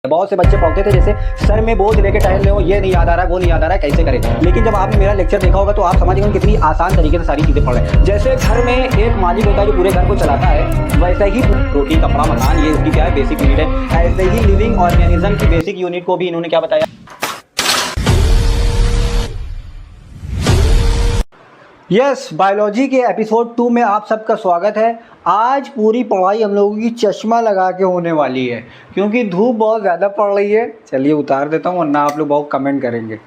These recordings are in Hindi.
बहुत से बच्चे पढ़ते थे जैसे सर में बोझ लेके टहल रहे हो, ये नहीं याद आ रहा है, वो नहीं याद आ रहा है, कैसे करें। लेकिन जब आपने मेरा लेक्चर देखा होगा तो आप समझ गए कितनी आसान तरीके से सारी चीज़ें पढ़ रहे हैं। जैसे घर में एक मालिक होता है जो पूरे घर को चलाता है, वैसे ही रोटी कपड़ा मकान ये उसकी क्या है, बेसिक यूनिट है। ऐसे ही लिविंग ऑर्गेनिज्म की बेसिक यूनिट को भी इन्होंने क्या बताया। यस, बायोलॉजी के एपिसोड 2 में आप सबका स्वागत है। आज पूरी पढ़ाई हम लोगों की चश्मा लगा के होने वाली है क्योंकि धूप बहुत ज़्यादा पड़ रही है। चलिए उतार देता हूँ वरना आप लोग बहुत कमेंट करेंगे।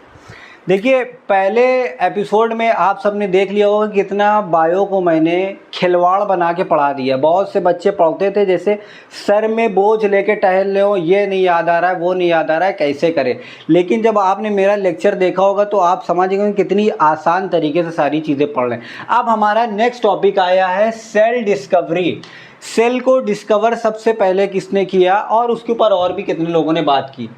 देखिए, पहले एपिसोड में आप सबने देख लिया होगा कितना बायो को मैंने खिलवाड़ बना के पढ़ा दिया। बहुत से बच्चे पढ़ते थे जैसे सर में बोझ लेके टहल रहे हो, ये नहीं याद आ रहा है, वो नहीं याद आ रहा है, कैसे करें। लेकिन जब आपने मेरा लेक्चर देखा होगा तो आप समझ गए कितनी आसान तरीके से सारी चीज़ें पढ़ रहे हैं। अब हमारा नेक्स्ट टॉपिक आया है सेल डिस्कवरी। सेल को डिस्कवर सबसे पहले किसने किया और उसके ऊपर और भी कितने लोगों ने बात की।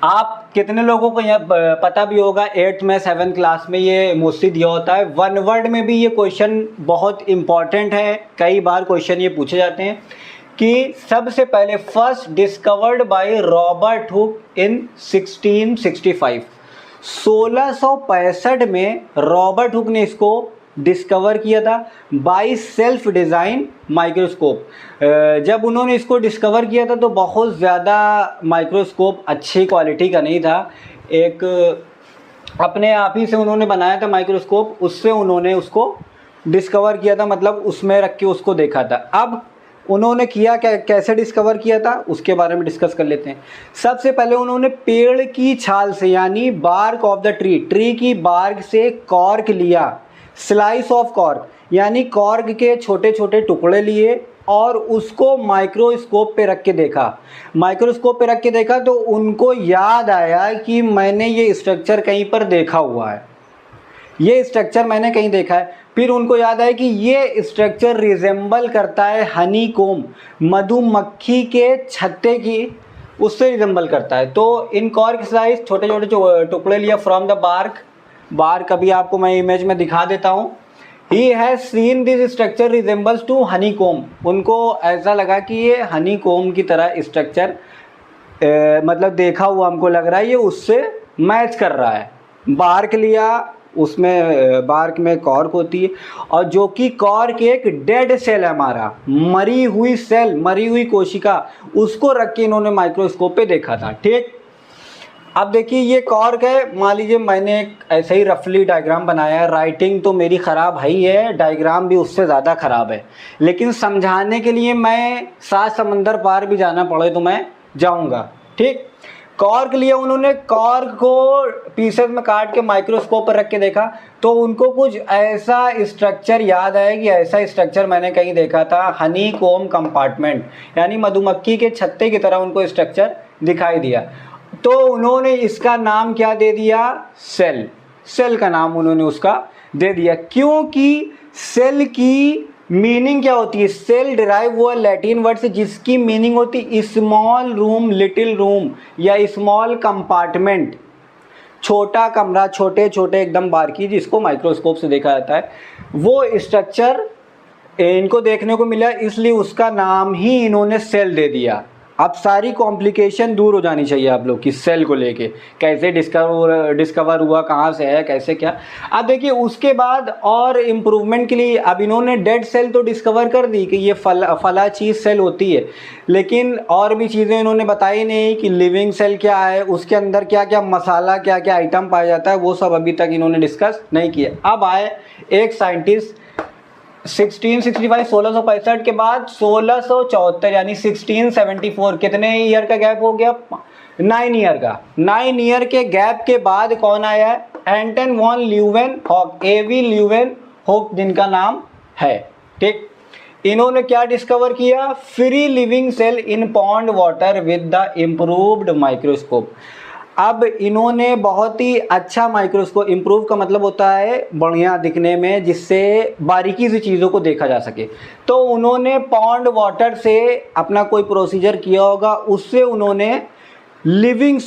आप कितने लोगों को यह पता भी होगा 8th में 7th क्लास में ये मोस्टली दिया होता है। वन वर्ड में भी ये क्वेश्चन बहुत इम्पॉर्टेंट है, कई बार क्वेश्चन ये पूछे जाते हैं कि सबसे पहले first discovered by Robert Hooke in 1665। 1665 में रॉबर्ट हुक ने इसको डिस्कवर किया था बाय सेल्फ डिज़ाइन माइक्रोस्कोप। जब उन्होंने इसको डिस्कवर किया था तो बहुत ज़्यादा माइक्रोस्कोप अच्छी क्वालिटी का नहीं था। एक अपने आप ही से उन्होंने बनाया था माइक्रोस्कोप, उससे उन्होंने उसको डिस्कवर किया था, मतलब उसमें रख के उसको देखा था। अब उन्होंने किया क्या, कैसे डिस्कवर किया था उसके बारे में डिस्कस कर लेते हैं। सबसे पहले उन्होंने पेड़ की छाल से यानी बार्क ऑफ द ट्री की बार्क से कॉर्क लिया, स्लाइस ऑफ कॉर्क यानी कॉर्क के छोटे छोटे टुकड़े लिए और उसको माइक्रोस्कोप पे रख के देखा। माइक्रोस्कोप पे रख के देखा तो उनको याद आया कि मैंने ये स्ट्रक्चर कहीं पर देखा हुआ है, ये स्ट्रक्चर मैंने कहीं देखा है। फिर उनको याद आया कि ये स्ट्रक्चर रिजेंबल करता है हनी कोम, मधुमक्खी के छत्ते की, उससे रिजेंबल करता है। तो इन कॉर्क स्लाइस छोटे छोटे टुकड़े लिया फ्रॉम द बार्क अभी आपको मैं इमेज में दिखा देता हूँ। He has seen this structure resembles to honeycomb. उनको ऐसा लगा कि ये हनी कोम की तरह स्ट्रक्चर मतलब देखा हुआ हमको लग रहा है, ये उससे मैच कर रहा है। बार्क लिया, उसमें बार्क में कॉर्क होती है और जो कि कॉर्क एक डेड सेल है हमारा, मरी हुई सेल, मरी हुई कोशिका, उसको रख के इन्होंने माइक्रोस्कोप पे देखा था। ठीक, अब देखिए ये कॉर्क है। मान लीजिए मैंने एक ऐसे ही रफली डायग्राम बनाया है। राइटिंग तो मेरी ख़राब है ही है, डायग्राम भी उससे ज़्यादा ख़राब है, लेकिन समझाने के लिए मैं 7 समंदर पार भी जाना पड़े तो मैं जाऊंगा। ठीक, कॉर्क लिया उन्होंने, कॉर्क को पीसेस में काट के माइक्रोस्कोप पर रख के देखा तो उनको कुछ ऐसा स्ट्रक्चर याद आया कि ऐसा स्ट्रक्चर मैंने कहीं देखा था, हनी कोम कंपार्टमेंट यानी मधुमक्खी के छत्ते की तरह उनको स्ट्रक्चर दिखाई दिया। तो उन्होंने इसका नाम क्या दे दिया, सेल का नाम उन्होंने उसका दे दिया। क्योंकि सेल की मीनिंग क्या होती है, सेल डिराइव हुआ लैटिन वर्ड से जिसकी मीनिंग होती स्मॉल रूम, लिटिल रूम या स्मॉल कंपार्टमेंट, छोटा कमरा, छोटे छोटे एकदम बारीकी जिसको माइक्रोस्कोप से देखा जाता है। वो स्ट्रक्चर इनको देखने को मिला, इसलिए उसका नाम ही इन्होंने सेल दे दिया। अब सारी कॉम्प्लिकेशन दूर हो जानी चाहिए आप लोग की सेल को लेके, कैसे डिस्कवर हुआ, कहाँ से है, कैसे क्या। अब देखिए उसके बाद और इम्प्रूवमेंट के लिए अब इन्होंने डेड सेल तो डिस्कवर कर दी कि ये फला चीज़ सेल होती है, लेकिन और भी चीज़ें इन्होंने बताई नहीं कि लिविंग सेल क्या है, उसके अंदर क्या क्या मसाला, क्या क्या आइटम पाया जाता है, वो सब अभी तक इन्होंने डिस्कस नहीं किया। अब आए एक साइंटिस्ट 1665 के बाद 1674 यानी 1674, कितने ईयर का गैप हो गया, 9 ईयर का। 9 ईयर के गैप के बाद कौन आया है, Anton von Leeuwenhoek, AV Leeuwenhoek जिनका नाम है। ठीक, इन्होंने क्या डिस्कवर किया, free living cell in pond water with the improved microscope. अब इन्होंने बहुत ही अच्छा माइक्रोस्कोप, इम्प्रूव का मतलब होता है बढ़िया दिखने में, जिससे बारीकी से चीज़ों को देखा जा सके। तो उन्होंने पॉन्ड वाटर से अपना कोई प्रोसीजर किया होगा, उससे उन्होंने लिविंग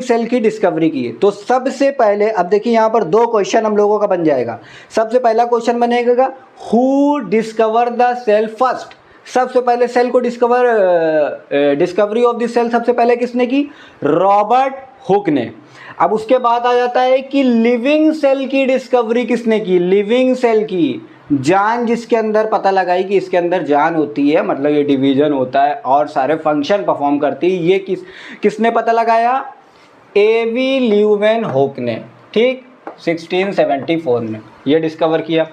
सेल की डिस्कवरी की है। तो सबसे पहले अब देखिए यहाँ पर 2 क्वेश्चन हम लोगों का बन जाएगा। सबसे पहला क्वेश्चन बनेगा who discover the cell first, सबसे पहले सेल को डिस्कवरी ऑफ दिस सेल सबसे पहले किसने की? रॉबर्ट हुक ने। अब उसके बाद आ जाता है कि लिविंग सेल की डिस्कवरी किसने की? लिविंग सेल की जान जिसके अंदर पता लगाई कि इसके अंदर जान होती है, मतलब ये डिवीजन होता है और सारे फंक्शन परफॉर्म करती है, ये किसने पता लगाया? एवी ल्यूवेन हुक ने, ठीक, 1674 में ये डिस्कवर किया।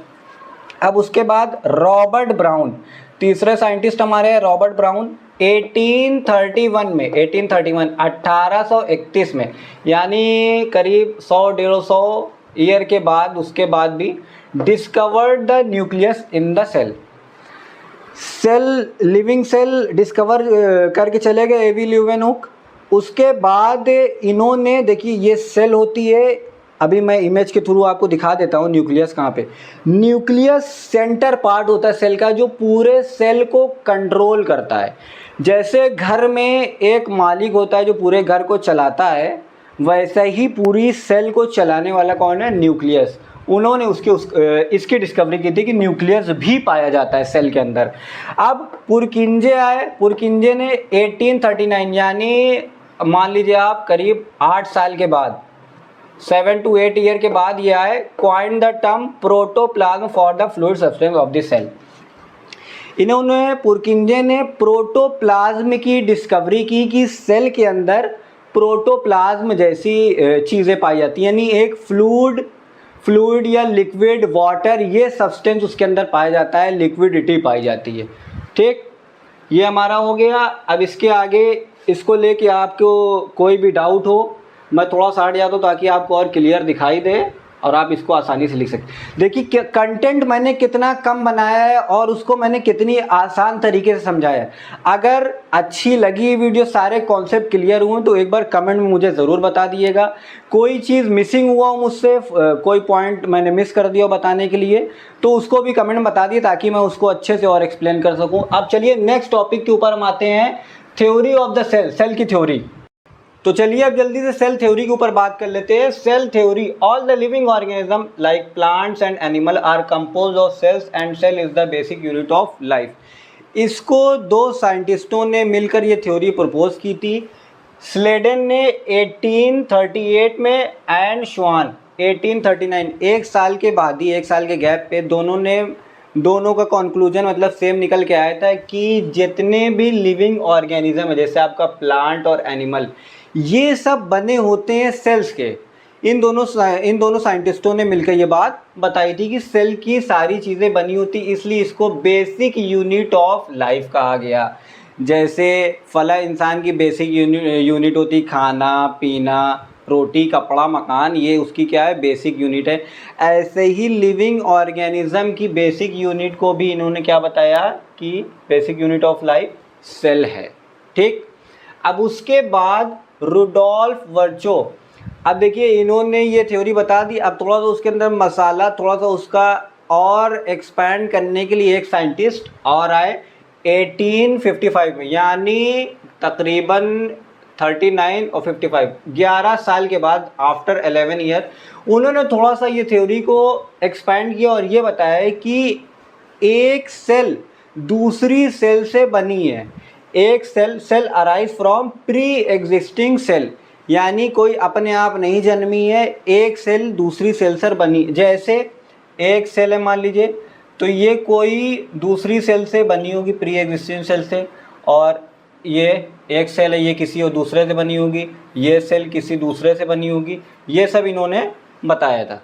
अब उसके बाद रॉबर्ट ब्राउन, तीसरे साइंटिस्ट हमारे हैं रॉबर्ट ब्राउन, 1831 में, यानी करीब 100-150 ईयर के बाद, उसके बाद भी discovered the nucleus in the cell. Living cell discover करके चले गए एवी ल्यूवेन हुक। उसके बाद इन्होंने, देखिए ये सेल होती है, अभी मैं इमेज के थ्रू आपको दिखा देता हूँ न्यूक्लियस कहाँ पे। न्यूक्लियस सेंटर पार्ट होता है सेल का, जो पूरे सेल को कंट्रोल करता है। जैसे घर में एक मालिक होता है जो पूरे घर को चलाता है, वैसे ही पूरी सेल को चलाने वाला कौन है? न्यूक्लियस। उन्होंने इसकी डिस्कवरी की थी कि न्यूक्लियस भी पाया जाता है सेल के अंदर। अब पुरकिंजे आए, पुरकिंजे ने 1839, यानी मान लीजिए आप करीब 8 साल के बाद, 7 to 8 ईयर के बाद ये आए, coin the term protoplasm for the fluid substance of the cell. इन्होंने, पुरकिंजे ने प्रोटोप्लाज्म की डिस्कवरी की कि सेल के अंदर प्रोटोप्लाज्म जैसी चीज़ें पाई जाती हैं, यानी एक फ्लूइड या लिक्विड, वाटर, ये सब्सटेंस उसके अंदर पाया जाता है, लिक्विडिटी पाई जाती है, ठीक। ये हमारा हो गया। अब इसके आगे इसको लेके आपको कोई भी डाउट हो, मैं थोड़ा सा हट जाता हूँ ताकि आपको और क्लियर दिखाई दे और आप इसको आसानी से लिख सकते। देखिए कंटेंट मैंने कितना कम बनाया है और उसको मैंने कितनी आसान तरीके से समझाया है। अगर अच्छी लगी वीडियो, सारे कॉन्सेप्ट क्लियर हुए, तो एक बार कमेंट में मुझे ज़रूर बता दिएगा। कोई चीज़ मिसिंग हुआ हो मुझसे, कोई पॉइंट मैंने मिस कर दिया बताने के लिए, तो उसको भी कमेंट में बता दिए ताकि मैं उसको अच्छे से और एक्सप्लेन कर सकूँ। अब चलिए नेक्स्ट टॉपिक के ऊपर हम आते हैं, theory of the cell, cell की थ्योरी। तो चलिए अब जल्दी से सेल थ्योरी के ऊपर बात कर लेते हैं। Cell theory, all the living organism like plants and animal are compose of cells and cell is the basic unit of life. इसको 2 साइंटिस्टों ने मिलकर ये थ्योरी प्रपोज की थी। स्लेडन ने 1838 में एंड श्वान 1839, 1 साल के बाद ही, 1 साल के गैप पे दोनों का कंक्लूजन मतलब सेम निकल के आया था कि जितने भी लिविंग ऑर्गेनिज्म है, जैसे आपका प्लांट और एनिमल, ये सब बने होते हैं सेल्स के। इन दोनों साइंटिस्टों ने मिलकर ये बात बताई थी कि सेल की सारी चीज़ें बनी होती, इसलिए इसको बेसिक यूनिट ऑफ लाइफ कहा गया। जैसे फला इंसान की बेसिक यूनिट होती, खाना पीना, रोटी, कपड़ा, मकान, ये उसकी क्या है? बेसिक यूनिट है। ऐसे ही लिविंग ऑर्गेनिज्म की बेसिक यूनिट को भी इन्होंने क्या बताया कि basic unit of life cell है, ठीक। अब उसके बाद रुडोल्फ वर्चो, अब देखिए इन्होंने ये थ्योरी बता दी। अब थोड़ा सा उसके अंदर मसाला, थोड़ा सा उसका और एक्सपैंड करने के लिए एक साइंटिस्ट और आए 1855 में, यानी तकरीबन 39 और 55, 11 साल के बाद, आफ्टर 11 ईयर, उन्होंने थोड़ा सा ये थ्योरी को एक्सपैंड किया और ये बताया कि एक सेल दूसरी सेल से बनी है। एक cell arise from pre existing cell, यानी कोई अपने आप नहीं जन्मी है, एक सेल दूसरी सेल से बनी। जैसे एक सेल है मान लीजिए, तो ये कोई दूसरी सेल से बनी होगी, प्री एग्जिस्टिंग सेल से, और ये एक सेल है, ये किसी और दूसरे से बनी होगी, ये सेल किसी दूसरे से बनी होगी। ये सब इन्होंने बताया था।